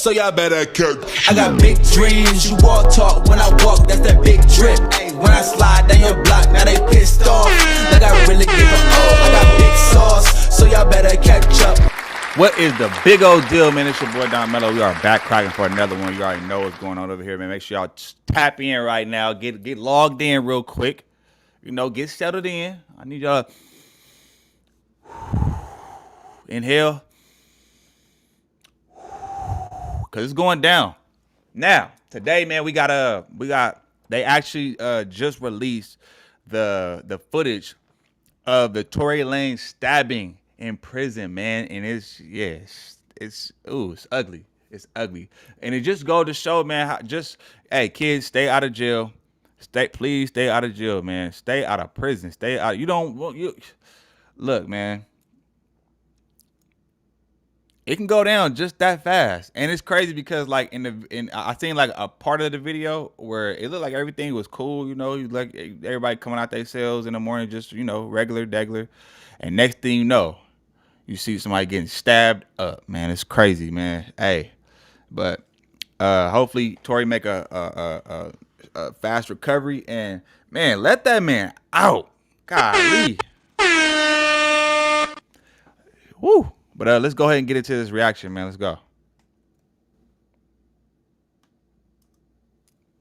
so y'all better catch. I got big dreams, you walk talk, when I walk, that's that big drip. Ay, when I slide down your block, now they pissed off. Like I really give a I got big sauce, so y'all better catch up. What is the big old deal, man? It's your boy Don Mello. We are back cracking for another one. You already know what's going on over here, man. Make sure y'all tap in right now. Get logged in real quick. You know, get settled in. I need y'all to inhale. Cause it's going down. Now, today, man, they actually just released the footage of the Tory Lanez stabbing in prison, man. And it's ugly. It's ugly. And it just goes to show, man, hey, kids, stay out of jail. Please stay out of jail, man. Stay out of prison. Stay out. Look, man. It can go down just that fast. And it's crazy because like I seen like a part of the video where it looked like everything was cool, you know, like everybody coming out their cells in the morning, just, you know, regular, degular. And next thing you know, you see somebody getting stabbed up, man. It's crazy, man. Hey, but hopefully Tory make a fast recovery and, man, let that man out. Golly. Woo. But let's go ahead and get into this reaction, man. Let's go.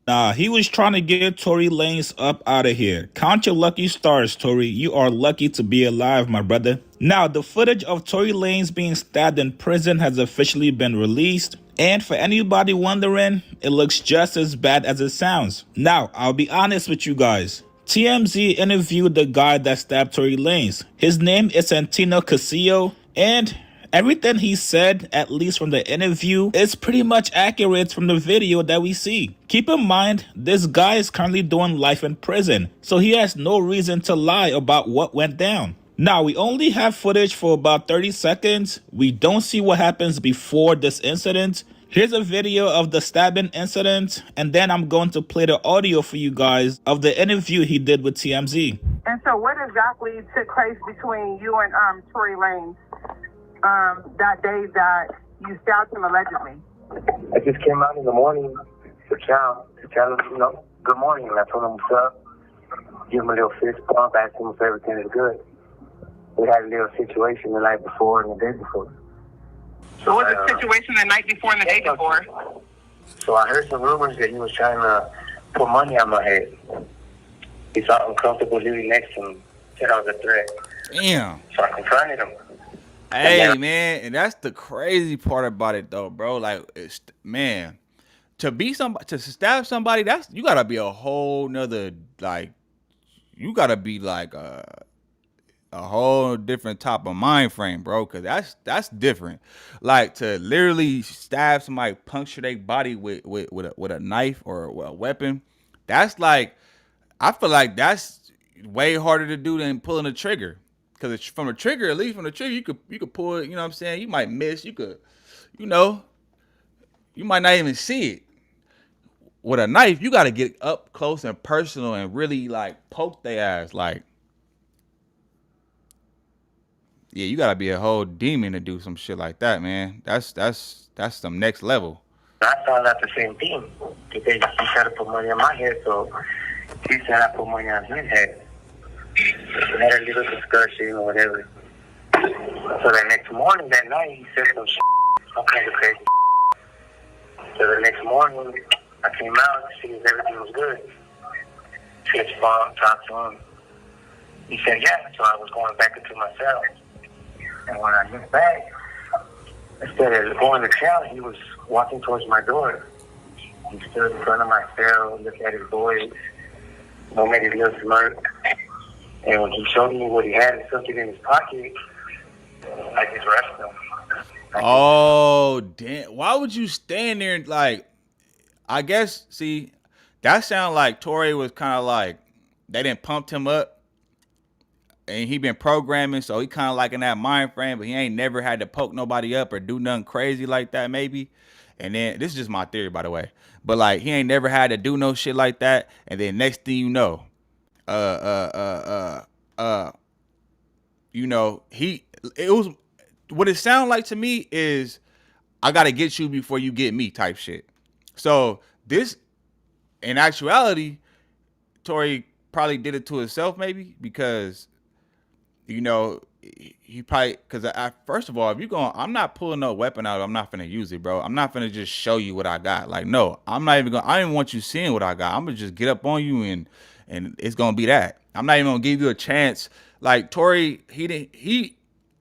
Nah, he was trying to get Tory Lanez up out of here. Count your lucky stars, Tory. You are lucky to be alive, my brother. Now, the footage of Tory Lanez being stabbed in prison has officially been released. And for anybody wondering, it looks just as bad as it sounds. Now, I'll be honest with you guys. TMZ interviewed the guy that stabbed Tory Lanez. His name is Santino Casillo, and everything he said, at least from the interview, is pretty much accurate from the video that we see. Keep in mind, this guy is currently doing life in prison, so he has no reason to lie about what went down. Now, we only have footage for about 30 seconds. We don't see what happens before this incident. Here's a video of the stabbing incident, and then I'm going to play the audio for you guys of the interview he did with TMZ. And so what exactly took place between you and Tory Lanez that day that you stabbed him allegedly? I just came out in the morning to tell him, you know, good morning. And I told him what's up, give him a little fist bump, asked him if everything is good. We had a little situation the night before and the day before. So what was the situation the night before and the day before? So I heard some rumors that he was trying to put money on my head. He felt uncomfortable living next to him. Said I was a threat. Damn. So I confronted him. Hey, man, and that's the crazy part about it, though, bro. Like, man, to stab somebody, you gotta be a whole nother, like, you gotta be like a whole different type of mind frame, bro. Cause that's different. Like to literally stab somebody, puncture their body with a knife or a weapon. That's like, I feel like that's way harder to do than pulling a trigger. Cause it's from a trigger, at least from the trigger, you could pull it. You know what I'm saying? You might miss. You could, you know, you might not even see it. With a knife, you got to get up close and personal and really like poke their ass. Like, yeah, you got to be a whole demon to do some shit like that, man. That's some next level. I found out the same thing. He tried to put money on my head, so he said I put money on his head. We had a little discussion or whatever. So the next morning, that night, he said some kind of crazy. So the next morning, I came out to see if everything was good. Fist bump, talked to him. He said, yeah. So I was going back into my cell. And when I looked back, instead of going to cell, he was walking towards my door. He stood in front of my cell, looked at his boys, made his little smirk. And when he showed me what he had and something in his pocket, I just rushed him. Oh, damn. Why would you stand there and like, I guess, see, that sound like Tory was kind of like, they didn't pump him up and he been programming. So he kind of like in that mind frame, but he ain't never had to poke nobody up or do nothing crazy like that maybe. And then, this is just my theory, by the way. But like, he ain't never had to do no shit like that. And then next thing you know, you know, it was, what it sounded like to me is, I gotta get you before you get me type shit. So this, in actuality, Tory probably did it to himself maybe because, you know, he probably, because first of all, if you going, I'm not pulling no weapon out. I'm not finna use it, bro. I'm not finna just show you what I got. Like, no, I'm not even gonna. I don't even want you seeing what I got. I'm gonna just get up on you and it's gonna be that. I'm not even gonna give you a chance. Like Tory, he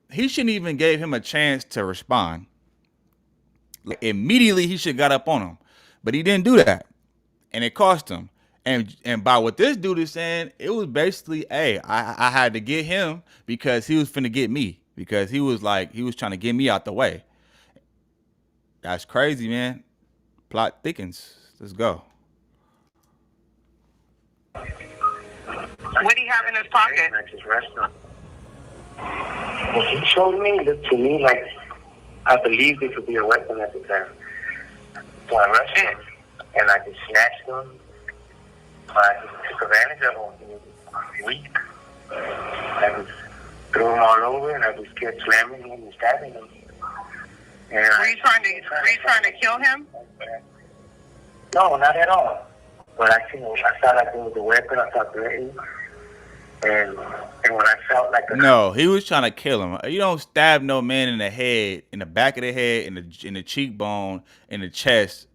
shouldn't even gave him a chance to respond. Like, immediately he should got up on him, but he didn't do that, and it cost him. And by what this dude is saying, it was basically, hey, I had to get him because he was finna get me, because he was trying to get me out the way. That's crazy, man. Plot thickens. Let's go. What do you have in his pocket? Well, he showed me, it looked to me like I believed it could be a weapon at the time. So I rushed him and I just snatched him. I just took advantage of him. He was weak. I just threw him all over and I just kept slamming him and stabbing him. And Were you trying to kill him? No, not at all. But I thought like it was a weapon. I thought threatening. And when I felt like no, he was trying to kill him. You don't stab no man in the head, in the back of the head, in the cheekbone, in the chest,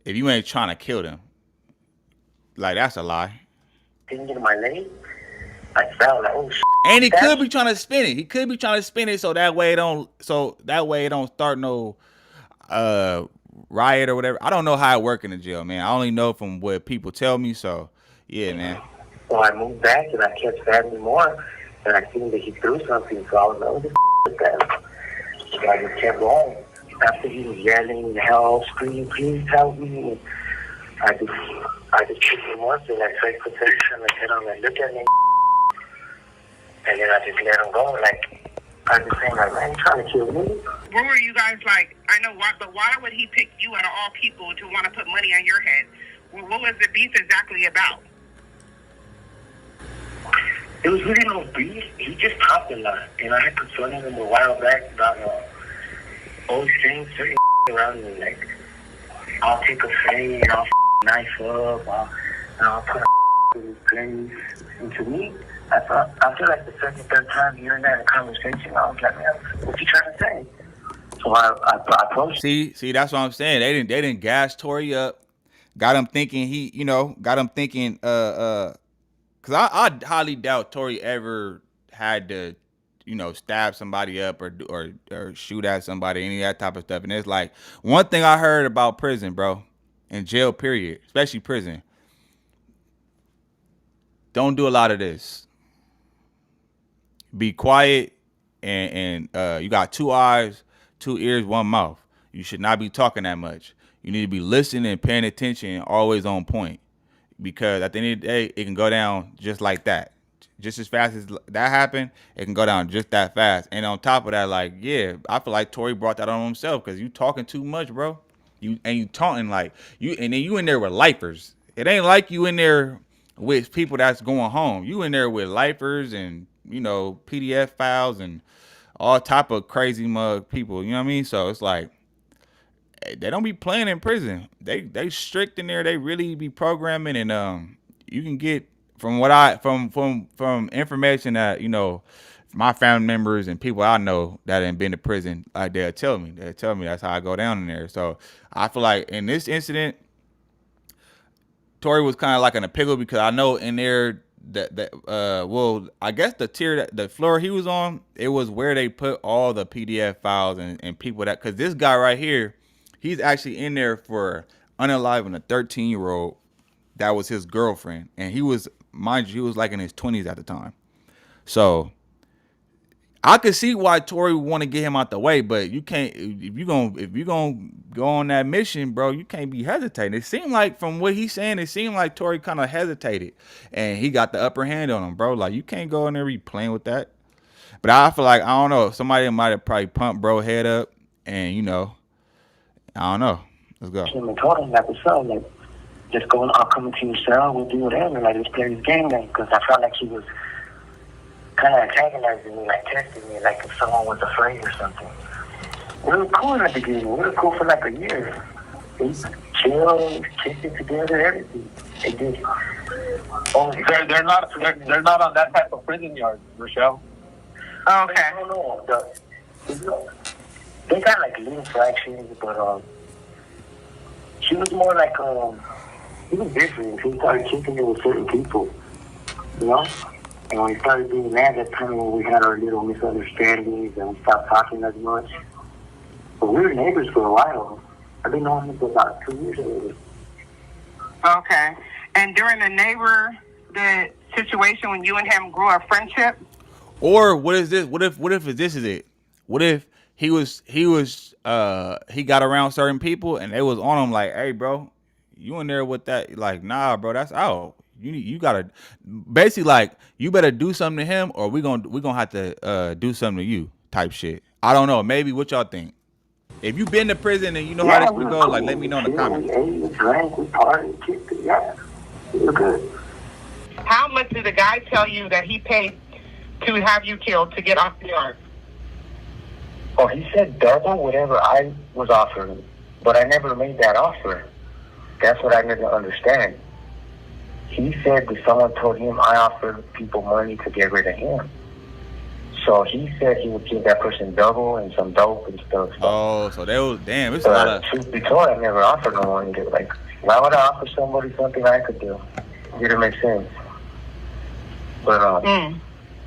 if you ain't trying to kill them. Like, that's a lie. Didn't get in my leg. I felt like, oh shit. And he could be trying to spin it. He could be trying to spin it so that way it don't start no riot or whatever. I don't know how it work in the jail, man. I only know from what people tell me. So yeah, man. So I moved back and I kept stabbing more, and I seen that he threw something. So I was like, what the f*** is that? So I just kept going. After he was yelling, help, screaming, please help me. I just kicked him once and I tried to protection. I said, like, look at me. And then I just let him go. Like, I was just saying, like, man, you trying to kill me? Where were you guys like? I know why, but why would he pick you out of all people to want to put money on your head? What was the beef exactly about? It was really no beef. He just talked a lot. And I had confronted him a while back about always saying certain around me. Like, I'll take a fade, I'll knife up, I'll put a in his place. And to me, I feel like the second, third time hearing that in a conversation, I was like, man, what you trying to say? So I approached. See, that's what I'm saying. They didn't gas Tory up, got him thinking because I highly doubt Tory ever had to, stab somebody up or shoot at somebody, any of that type of stuff. And it's like, one thing I heard about prison, bro, and jail period, especially prison, don't do a lot of this. Be quiet and you got 2 eyes, 2 ears, 1 mouth. You should not be talking that much. You need to be listening and paying attention and always on point. Because at the end of the day, it can go down just like that. Just as fast as that happened, it can go down just that fast. And on top of that, like, yeah, I feel like Tory brought that on himself because you talking too much, bro. You taunting like you, and then you in there with lifers. It ain't like you in there with people that's going home. You in there with lifers and PDF files and all type of crazy mug people. You know what I mean? So it's like, they don't be playing in prison. They strict in there. They really be programming, and you can get from information that my family members and people I know that ain't been to prison. Like they'll tell me that's how I go down in there. So I feel like in this incident, Tory was kind of like in a pickle because I know in there I guess the floor he was on, it was where they put all the PDF files and people that, because this guy right here, he's actually in there for unaliving a 13-year-old that was his girlfriend. And he was, mind you, he was like in his 20s at the time. So I could see why Tory would want to get him out the way, but you can't, if you're gonna go on that mission, bro, you can't be hesitating. It seemed like from what he's saying, it seemed like Tory kind of hesitated and he got the upper hand on him, bro. Like, you can't go in there and be playing with that. But I feel like, I don't know, somebody might have probably pumped bro head up and I don't know. Let's go. And told him, like, what's up? Like, just go, I'll come into your cell, we'll do whatever. Like, let's play this game then. Because I felt like he was kind of antagonizing me, like testing me, like if someone was afraid or something. We were cool in the beginning. We were cool for like a year. We chilled, kicked it together, everything. They did. Oh, they're not on that type of prison yard, Rochelle. Okay. No. They got like little fractions, but she was more like he was different. He started kicking it with certain people, you know. And when we started doing that, that's kind of when we had our little misunderstandings and we stopped talking as much. But we were neighbors for a while. I've been knowing him for about 2 years already. Okay. And during the situation when you and him grew a friendship? Or what is this? What if this is it? What if he got around certain people and they was on him like, hey bro, you in there with that? Like, nah, bro, that's out. You gotta basically like you better do something to him or we gonna have to do something to you type shit. I don't know. Maybe what y'all think? If you've been to prison and you know how this would go, like let me know in the comments. We ate, we drank, we partied, kicked it, yeah. We were good. How much did the guy tell you that he paid to have you killed to get off the yard? Oh, he said double whatever I was offering, but I never made that offer. That's what I didn't understand. He said that someone told him I offered people money to get rid of him. So he said he would give that person double and some dope and stuff. Oh, so they was damn. It's a lot of. Truth be told, I never offered no money. Like, why would I offer somebody something I could do? It didn't make sense. But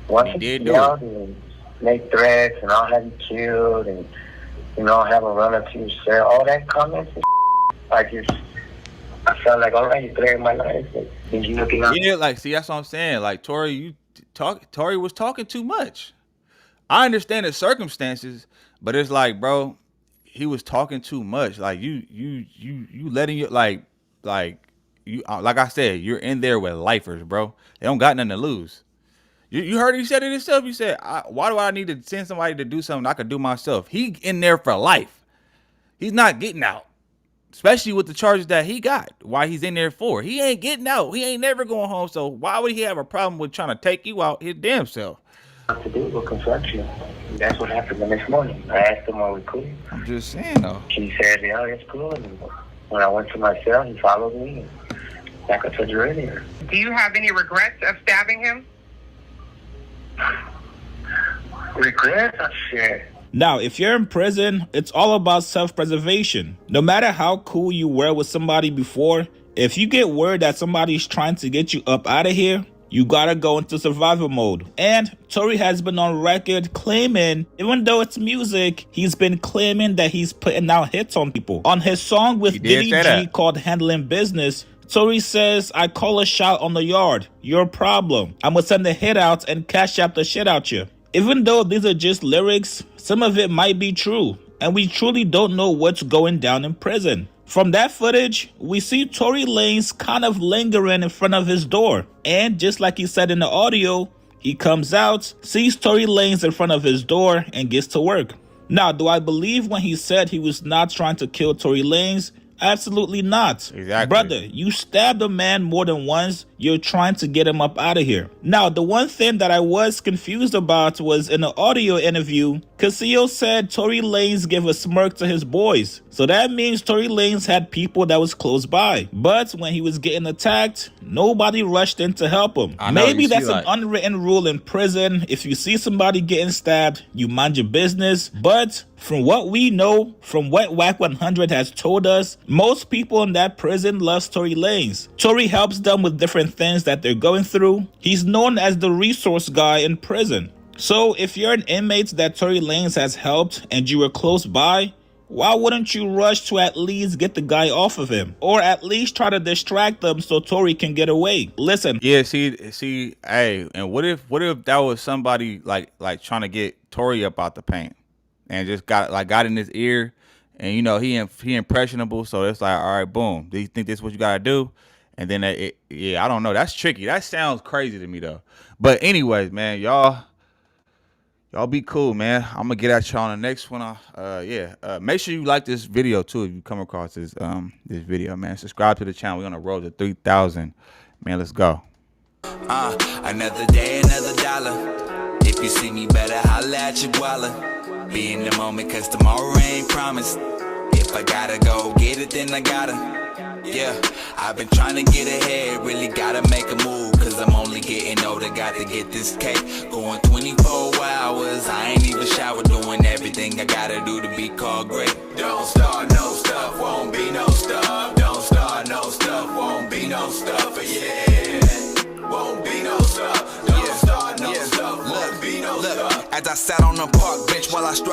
once he did get out and make threats and I'll have you killed and I'll have a run up to your cell, all that comments and I felt like, all right, you're threatening my life. Like, did you looking out? Yeah, like see, that's what I'm saying. Like Tory was talking too much. I understand the circumstances, but it's like, bro, he was talking too much. Like you letting you like you like I said, you're in there with lifers, bro. They don't got nothing to lose. You heard he said it himself. He said, why do I need to send somebody to do something I could do myself? He in there for life. He's not getting out. Especially with the charges that he got. Why he's in there for. He ain't getting out. He ain't never going home. So why would he have a problem with trying to take you out his damn self? To do with construction. That's what happened the next morning. I asked him, are we cool? I'm just saying though. He said, yeah, it's cool. And when I went to my cell, he followed me. Like I told you earlier. Do you have any regrets of stabbing him? Regrets? Oh, shit. Now, if you're in prison, it's all about self-preservation. No matter how cool you were with somebody before, if you get word that somebody's trying to get you up out of here, you gotta go into survival mode. And Tory has been on record claiming, even though it's music, he's been claiming that he's putting out hits on people. On his song with Diddy G called Handling Business, Tory says, I call a shot on the yard. Your problem. I'ma send a hit out and cash out the shit out you. Even though these are just lyrics, some of it might be true. And we truly don't know what's going down in prison. From that footage, we see Tory Lanez kind of lingering in front of his door. And just like he said in the audio, he comes out, sees Tory Lanez in front of his door, and gets to work. Now, do I believe when he said he was not trying to kill Tory Lanez? Absolutely not. Exactly. Brother, you stabbed a man more than once. You're trying to get him up out of here. Now, the one thing that I was confused about was in the audio interview, Casillo said Tory Lanez gave a smirk to his boys. So that means Tory Lanez had people that was close by. But when he was getting attacked, nobody rushed in to help him. Maybe that's an unwritten rule in prison. If you see somebody getting stabbed, you mind your business. But from what we know, from what WAC 100 has told us, most people in that prison love Tory Lanez. Tory helps them with different things that they're going through. He's known as the resource guy in prison. So if you're an inmate that Tory Lanez has helped and you were close by, why wouldn't you rush to at least get the guy off of him? Or at least try to distract them so Tory can get away? Listen. Yeah, see, hey, and what if that was somebody like trying to get Tory up out the paint and just got in his ear and he impressionable, so it's like, all right, boom. Do you think this is what you gotta do? And then I don't know. That's tricky. That sounds crazy to me though. But anyways, man, y'all be cool, man. I'm gonna get at y'all on the next one. Make sure you like this video too if you come across this video, man. Subscribe to the channel. We're on the road to 3,000. Man, let's go. Another day, another dollar. If you see me, better holla at your guala. be in the moment, cause tomorrow ain't promised. If I gotta go get it, then I gotta. Yeah, I've been trying to get ahead, really gotta make a move, cause I'm only getting older, got to get this cake. Going 24 hours, I ain't even showered, doing everything I gotta do to be called great. Don't start no stuff, won't be no stuff. Don't start no stuff, won't be no stuff, yeah. Won't be no stuff, don't start no stuff, won't be no stuff. As I sat on the park bench while I struggled.